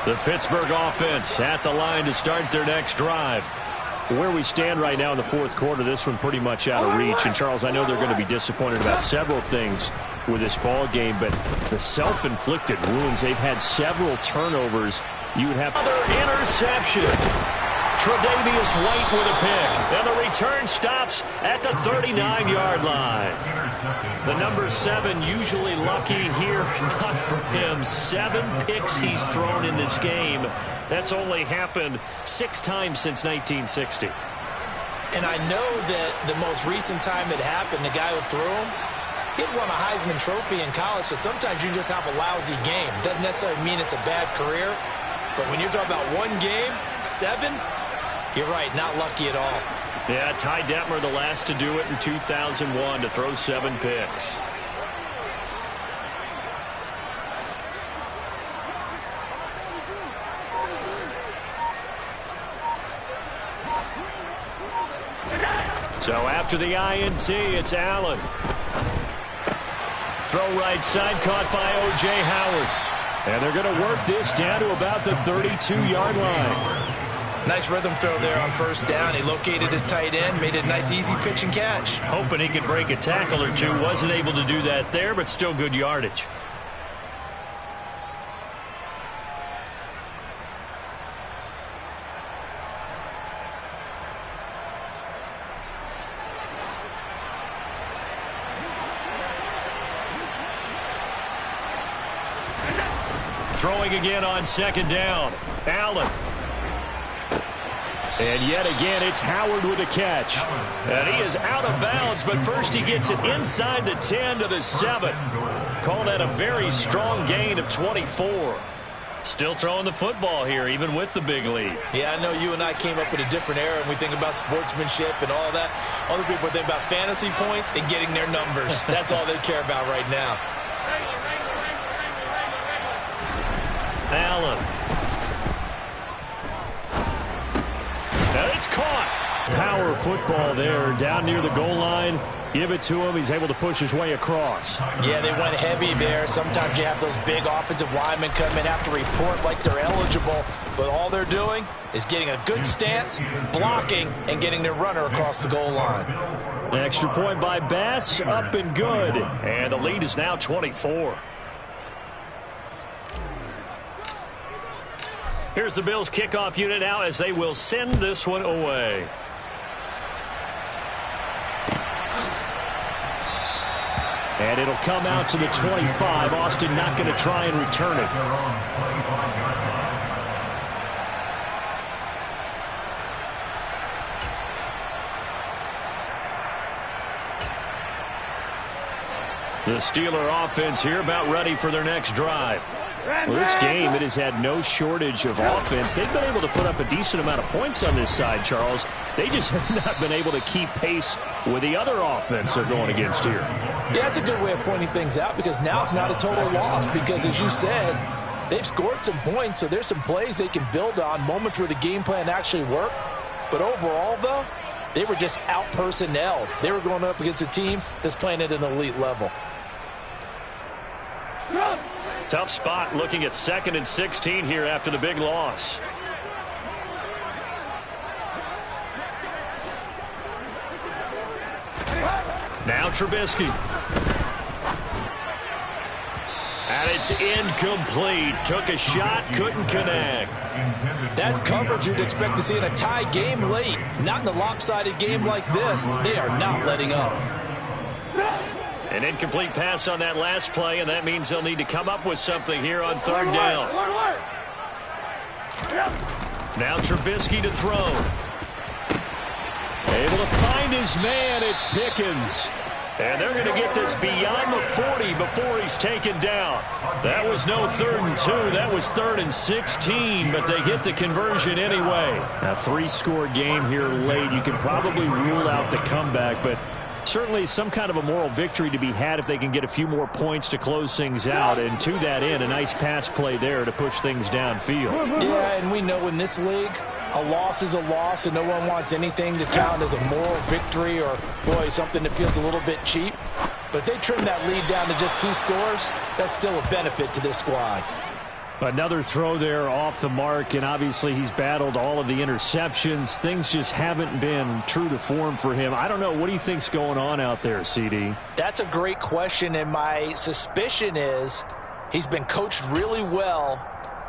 The Pittsburgh offense at the line to start their next drive. Where we stand right now in the 4th quarter, this one pretty much out of reach. And, Charles, I know they're going to be disappointed about several things with this ball game, but the self-inflicted wounds, they've had several turnovers. You would have another interception. Tre'Davious White with a pick. And the return stops at the 39-yard line. The number 7 usually lucky here. Not for him. 7 picks he's thrown in this game. That's only happened 6 times since 1960. And I know that the most recent time it happened, the guy who threw him, he had won a Heisman Trophy in college, so sometimes you just have a lousy game. Doesn't necessarily mean it's a bad career, but when you're talking about one game, 7, you're right, not lucky at all. Yeah, Ty Detmer, the last to do it in 2001, to throw 7 picks. So after the INT, it's Allen. Throw right side, caught by O.J. Howard. And they're going to work this down to about the 32-yard line. Nice rhythm throw there on 1st down. He located his tight end, made it a nice, easy pitch and catch. Hoping he could break a tackle or two. Wasn't able to do that there, but still good yardage. Throwing again on 2nd down. Allen. And yet again, it's Howard with a catch. And he is out of bounds, but first he gets it inside the 10 to the 7. Call that a very strong gain of 24. Still throwing the football here, even with the big lead. Yeah, I know you and I came up in a different era, and we think about sportsmanship and all that. Other people think about fantasy points and getting their numbers. That's all they care about right now. Allen. And it's caught. Power football there down near the goal line. Give it to him. He's able to push his way across. Yeah, they went heavy there. Sometimes you have those big offensive linemen come in, have to report like they're eligible. But all they're doing is getting a good stance, blocking, and getting their runner across the goal line. An extra point by Bass, up and good. And the lead is now 24. Here's the Bills kickoff unit now as they will send this one away. And it'll come out to the 25. Austin not going to try and return it. The Steeler offense here about ready for their next drive. Well, this game, it has had no shortage of offense. They've been able to put up a decent amount of points on this side, Charles. They just have not been able to keep pace with the other offense they're going against here. Yeah, that's a good way of pointing things out, because now it's not a total loss, because as you said, they've scored some points, so there's some plays they can build on, moments where the game plan actually worked. But overall, though, they were just out-personnelled. They were going up against a team that's playing at an elite level. Tough spot looking at 2nd and 16 here after the big loss. Now Trubisky. And it's incomplete. Took a shot, couldn't connect. That's coverage you'd expect to see in a tie game late. Not in a lopsided game like this. They are not letting up. An incomplete pass on that last play, and that means they'll need to come up with something here on 3rd down. Now Trubisky to throw. Able to find his man. It's Pickens. And they're going to get this beyond the 40 before he's taken down. That was no 3rd and 2. That was 3rd and 16, but they get the conversion anyway. A 3-score game here late. You can probably rule out the comeback, but certainly some kind of a moral victory to be had if they can get a few more points to close things out. And to that end, a nice pass play there to push things downfield. Yeah, and we know in this league, a loss is a loss, and no one wants anything to count as a moral victory or, boy, something that feels a little bit cheap. But if they trim that lead down to just 2 scores, that's still a benefit to this squad. Another throw there off the mark, and obviously he's battled all of the interceptions. Things just haven't been true to form for him. I don't know. What do you think's going on out there, CD? That's a great question, and my suspicion is he's been coached really well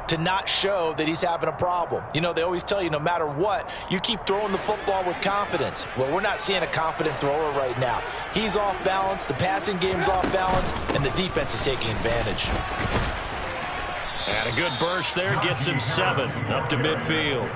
to not show that he's having a problem. You know, they always tell you no matter what, you keep throwing the football with confidence. Well, we're not seeing a confident thrower right now. He's off balance, the passing game's off balance, and the defense is taking advantage. And a good burst there gets him 7 up to midfield.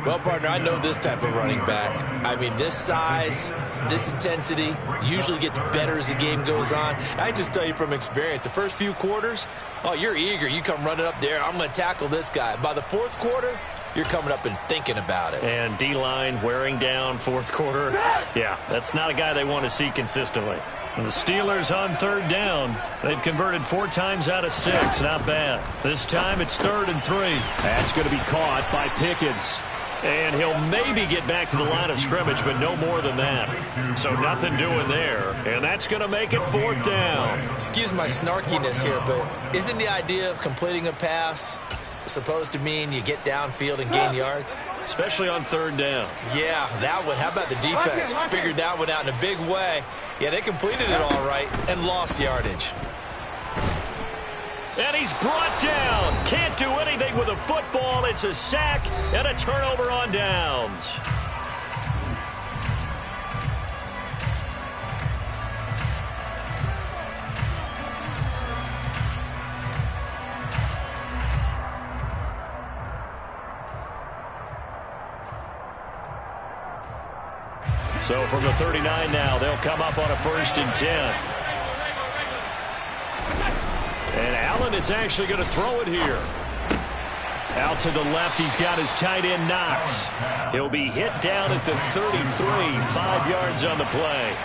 Well, partner, I know this type of running back. I mean, this size, this intensity usually gets better as the game goes on. I just tell you from experience, the first few quarters, oh, you're eager. You come running up there, I'm going to tackle this guy. By the 4th quarter, you're coming up and thinking about it. And D-line wearing down 4th quarter. Yeah, that's not a guy they want to see consistently. And the Steelers on 3rd down. They've converted 4 times out of 6. Not bad. This time it's 3rd and 3. That's going to be caught by Pickens. And he'll maybe get back to the line of scrimmage, but no more than that. So nothing doing there. And that's going to make it 4th down. Excuse my snarkiness here, but isn't the idea of completing a pass supposed to mean you get downfield and gain yards? Especially on 3rd down. Yeah, that one. How about the defense? Figured that one out in a big way. Yeah, they completed it all right and lost yardage. And he's brought down. Can't do anything with a football. It's a sack and a turnover on downs. So from the 39 now, they'll come up on a 1st and 10. And Allen is actually going to throw it here. Out to the left, he's got his tight end, Knox. He'll be hit down at the 33, 5 yards on the play.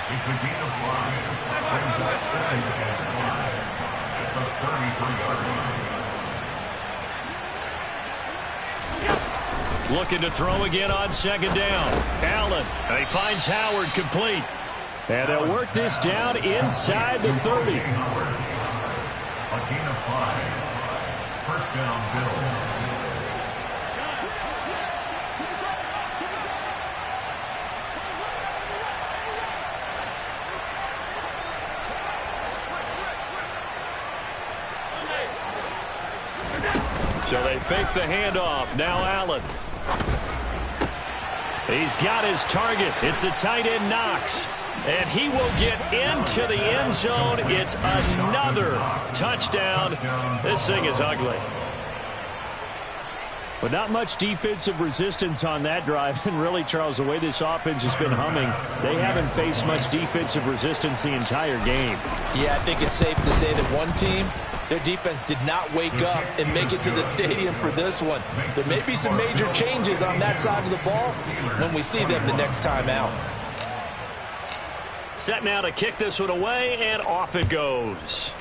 Looking to throw again on 2nd down. Allen, and he finds Howard complete. And they'll work this down inside the 30. A gain of 5. 1st down, Bills. So they fake the handoff. Now Allen. He's got his target. It's the tight end, Knox. And he will get into the end zone. It's another touchdown. This thing is ugly. But not much defensive resistance on that drive. And really, Charles, the way this offense has been humming, they haven't faced much defensive resistance the entire game. Yeah, I think it's safe to say that one team Their defense did not wake up and make it to the stadium for this one. There may be some major changes on that side of the ball when we see them the next time out. Set now to kick this one away, and off it goes.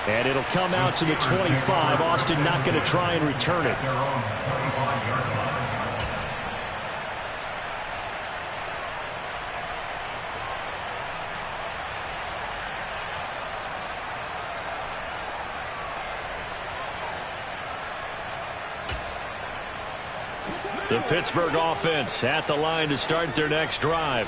And it'll come out to the 25. Austin not going to try and return it. The Pittsburgh offense at the line to start their next drive.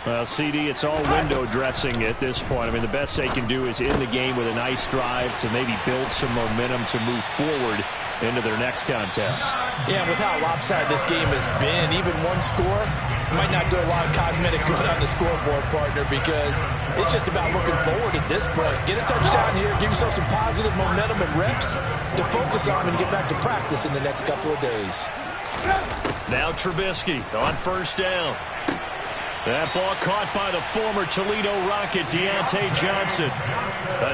Well, CD, it's all window dressing at this point. I mean, the best they can do is in the game with a nice drive to maybe build some momentum to move forward into their next contest. Yeah, with how lopsided this game has been, even one score might not do a lot of cosmetic good on the scoreboard, partner, because it's just about looking forward at this point. Get a touchdown here, give yourself some positive momentum and reps to focus on and get back to practice in the next couple of days. Now Trubisky on first down. That ball caught by the former Toledo Rocket, Deontay Johnson.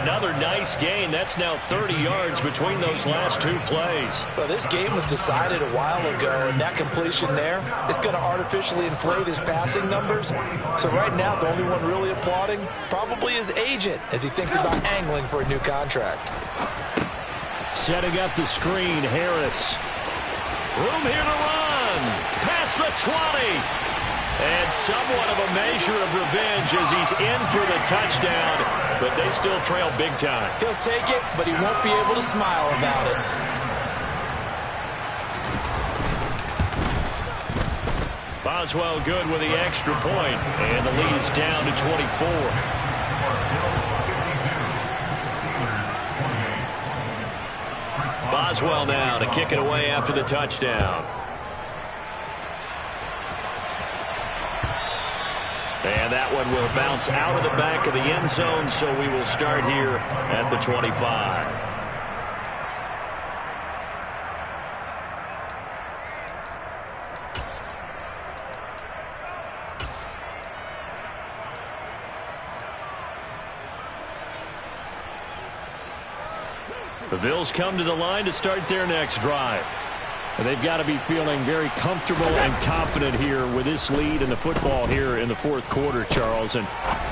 Another nice gain. That's now 30 yards between those last two plays. Well, this game was decided a while ago, and that completion there is going to artificially inflate his passing numbers. So right now, the only one really applauding probably his agent as he thinks about angling for a new contract. Setting up the screen, Harris. Room here to run. Past the 20. And somewhat of a measure of revenge as he's in for the touchdown, but they still trail big time. He'll take it, but he won't be able to smile about it. Boswell good with the extra point, and the lead is down to 24. Boswell now to kick it away after the touchdown. And that one will bounce out of the back of the end zone, so we will start here at the 25. The Bills come to the line to start their next drive. And they've got to be feeling very comfortable and confident here with this lead in the football here in the fourth quarter, Charles. And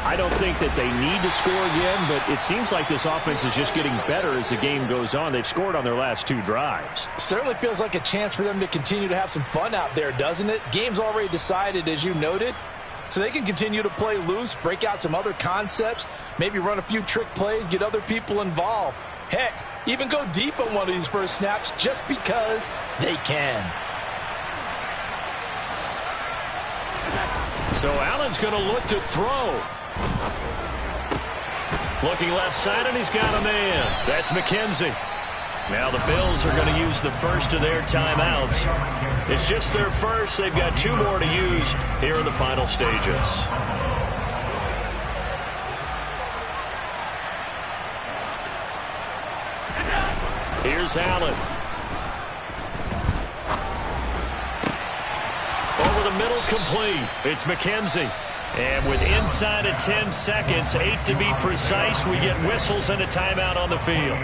I don't think that they need to score again, but it seems like this offense is just getting better as the game goes on. They've scored on their last two drives. Certainly feels like a chance for them to continue to have some fun out there, doesn't it? Game's already decided, as you noted. So they can continue to play loose, break out some other concepts, maybe run a few trick plays, get other people involved. Heck, even go deep on one of these first snaps just because they can. So Allen's going to look to throw. Looking left side, and he's got a man. That's McKenzie. Now the Bills are going to use the first of their timeouts. It's just their first. They've got two more to use here in the final stages. Here's Allen. Over the middle, complete. It's McKenzie. And with inside of 10 seconds, 8 to be precise, we get whistles and a timeout on the field.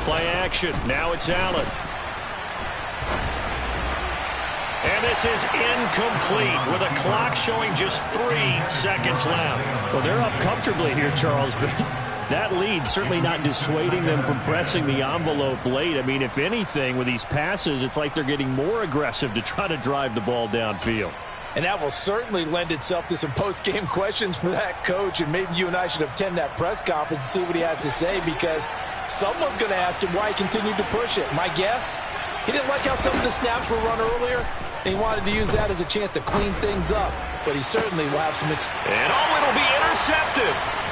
Play action. Now it's Allen. And this is incomplete with a clock showing just 3 seconds left. Well, they're up comfortably here, Charles, but that lead certainly not dissuading them from pressing the envelope late. I mean, if anything, with these passes, it's like they're getting more aggressive to try to drive the ball downfield. And that will certainly lend itself to some post-game questions for that coach, and maybe you and I should attend that press conference and see what he has to say, because someone's going to ask him why he continued to push it. My guess, he didn't like how some of the snaps were run earlier, and he wanted to use that as a chance to clean things up. But he certainly will have some... And it'll be intercepted.